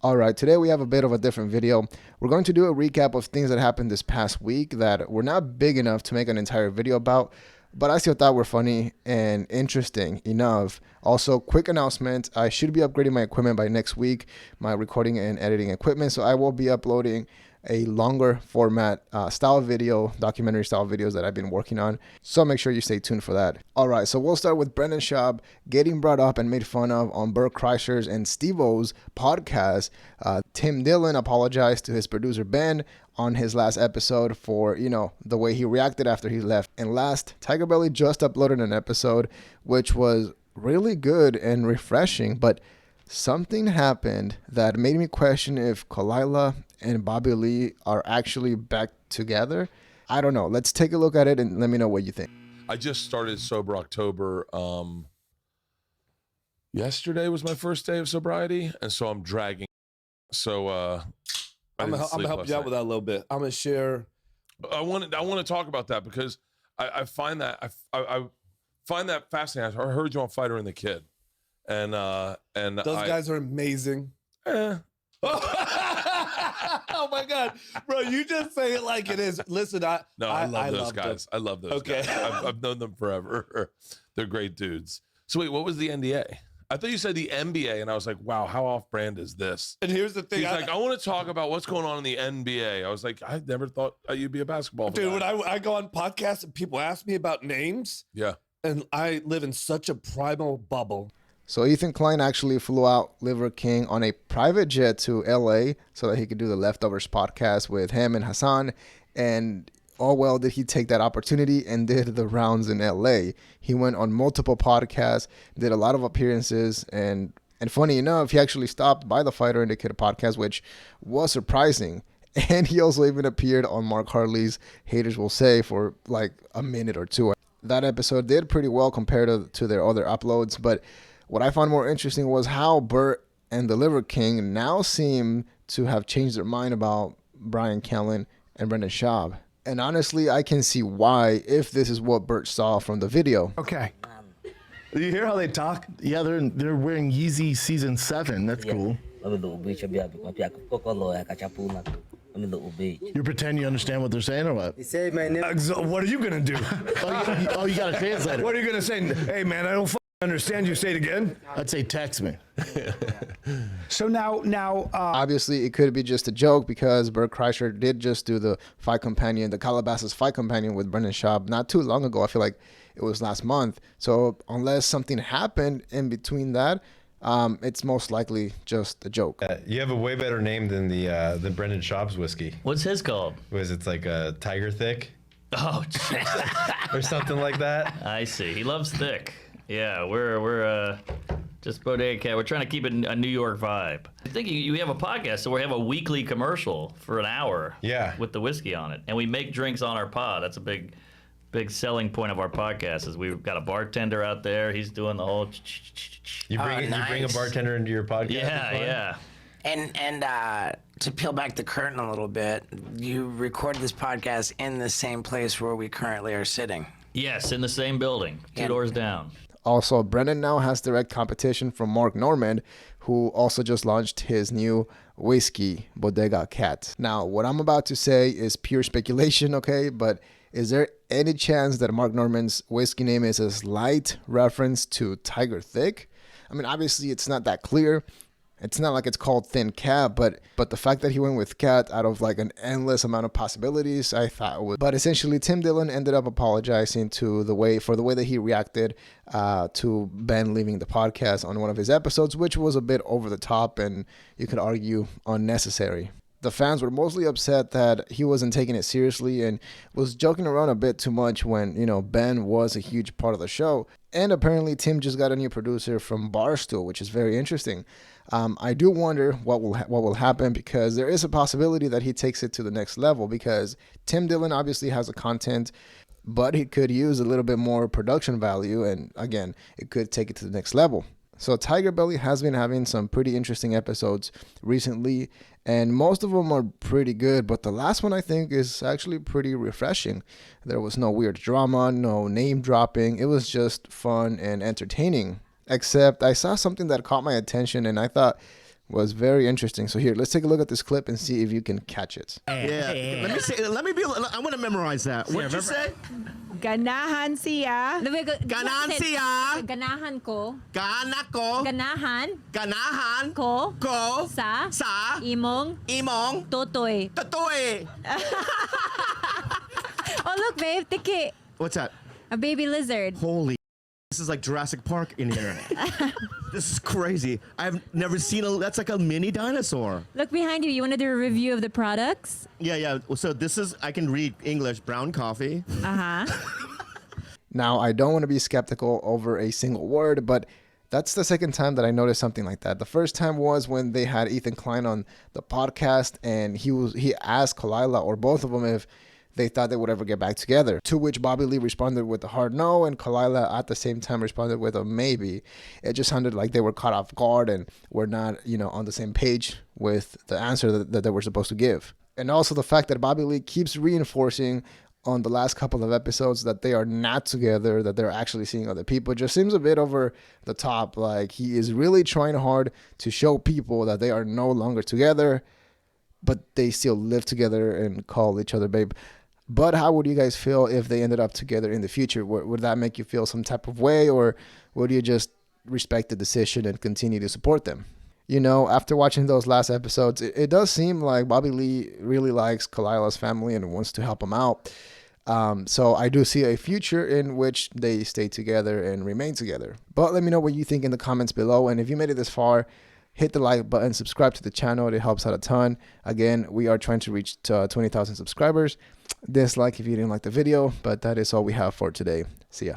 All right, today we have a bit of a different video. We're going to do a recap of things that happened this past week that were not big enough to make an entire video about, but I still thought were funny and interesting enough. Also, quick announcement, I should be upgrading my equipment by next week, my recording and editing equipment, so I will be uploading a longer format style video, documentary style videos that I've been working on. So make sure you stay tuned for that. All right, so we'll start with Brendan Schaub getting brought up and made fun of on Bert Kreischer's and Steve-O's podcast. Tim Dillon apologized to his producer Ben on his last episode for, the way he reacted after he left. And last, Tiger Belly just uploaded an episode which was really good and refreshing, but something happened that made me question if Khalyla and Bobby Lee are actually back together. I don't know. Let's take a look at it and let me know what you think. I just started Sober October. Yesterday was my first day of sobriety, and so I'm dragging. So I'm gonna help you out with that a little bit. I'm gonna share. I want to talk about that because I find that I find that fascinating. I heard you on Fighter and the Kid, and those guys are amazing. Oh my God, bro! You just say it like it is. Listen, I love those guys. I love those guys. I've known them forever. They're great dudes. So wait, what was the NDA? I thought you said the NBA, and I was like, wow, how off-brand is this? And here's the thing. He's like, I want to talk about what's going on in the NBA. I was like, I never thought you'd be a basketball guy. Dude, when I go on podcasts and people ask me about names, yeah, and I live in such a primal bubble. So Ethan Klein actually flew out Liver King on a private jet to LA so that he could do the Leftovers podcast with him and Hassan. And well did he take that opportunity and did the rounds in LA. He went on multiple podcasts, did a lot of appearances, and funny enough, he actually stopped by the Fighter and the Kid podcast, which was surprising. And he also even appeared on Mark Hartley's Haters Will Say for like a minute or two. That episode did pretty well compared to their other uploads, but what I found more interesting was how Bert and the Liver King now seem to have changed their mind about Brian Callen and Brendan Schaub. And honestly, I can see why if this is what Bert saw from the video. Okay. Do you hear how they talk? Yeah, they're wearing Yeezy Season 7. That's cool. You pretend you understand what they're saying or what? What are you going to do? You got to translate it. What are you going to say? Hey, man, I don't understand you. Say it again. I'd say text me. So now, obviously it could be just a joke because Bert Kreischer did just do the Calabasas fight companion with Brendan Schaub not too long ago. I feel like it was last month. So unless something happened in between that, it's most likely just a joke. You have a way better name than the Brendan Schaub's whiskey. What's his called? It's like a Tiger Thick? Oh, jeez. Or something like that. I see. He loves thick. Yeah, we're just Bodega Cat. We're trying to keep it a New York vibe. I think you have a podcast, so we have a weekly commercial for an hour. Yeah. With the whiskey on it, and we make drinks on our pod. That's a big selling point of our podcast. Is we've got a bartender out there. He's doing the whole. You bring a bartender into your podcast. Yeah. And to peel back the curtain a little bit, you recorded this podcast in the same place where we currently are sitting. Yes, in the same building, two doors down. Also, Brendan now has direct competition from Mark Normand, who also just launched his new whiskey, Bodega Cat. Now, what I'm about to say is pure speculation, okay? But is there any chance that Mark Normand's whiskey name is a slight reference to Tiger Thick? I mean, obviously, it's not that clear. It's not like it's called Thin Cat, but the fact that he went with Cat out of like an endless amount of possibilities, I thought would. But essentially, Tim Dillon ended up apologizing for the way that he reacted to Ben leaving the podcast on one of his episodes, which was a bit over the top and you could argue unnecessary. The fans were mostly upset that he wasn't taking it seriously and was joking around a bit too much when, Ben was a huge part of the show. And apparently Tim just got a new producer from Barstool, which is very interesting. I do wonder what will happen because there is a possibility that he takes it to the next level because Tim Dillon obviously has the content, but he could use a little bit more production value. And again, it could take it to the next level. So Tiger Belly has been having some pretty interesting episodes recently, and most of them are pretty good, but the last one I think is actually pretty refreshing. There was no weird drama, no name dropping. It was just fun and entertaining. Except I saw something that caught my attention and I thought, was very interesting. So here, let's take a look at this clip and see if you can catch it. Yeah. Let me say. I want to memorize that. What'd you say? Ganahan siya. Ganahan siya. Ganahan ko. Ganak ko. Ganahan Ganahan ko. ko. Sa imong Totoy. totoy. Oh, look, babe. Tiki. What's that? A baby lizard. Holy. This is like Jurassic Park in here. This is crazy. I've never seen that's like a mini dinosaur. Look behind you. You want to do a review of the products? Yeah. So this is, I can read English, brown coffee. Now, I don't want to be skeptical over a single word, but that's the second time that I noticed something like that. The first time was when they had Ethan Klein on the podcast, and he asked Khalyla or both of them if they thought they would ever get back together, to which Bobby Lee responded with a hard no, and Khalyla at the same time responded with a maybe. It just sounded like they were caught off guard and were not, on the same page with the answer that they were supposed to give. And also the fact that Bobby Lee keeps reinforcing on the last couple of episodes that they are not together, that they're actually seeing other people, just seems a bit over the top. Like, he is really trying hard to show people that they are no longer together, but they still live together and call each other babe. But how would you guys feel if they ended up together in the future? Would that make you feel some type of way, or would you just respect the decision and continue to support them? After watching those last episodes, it does seem like Bobby Lee really likes Khalyla's family and wants to help them out. So I do see a future in which they stay together and remain together. But let me know what you think in the comments below. And if you made it this far, hit the like button, subscribe to the channel. It helps out a ton. Again, we are trying to reach 20,000 subscribers. Dislike if you didn't like the video, but that is all we have for today. See ya.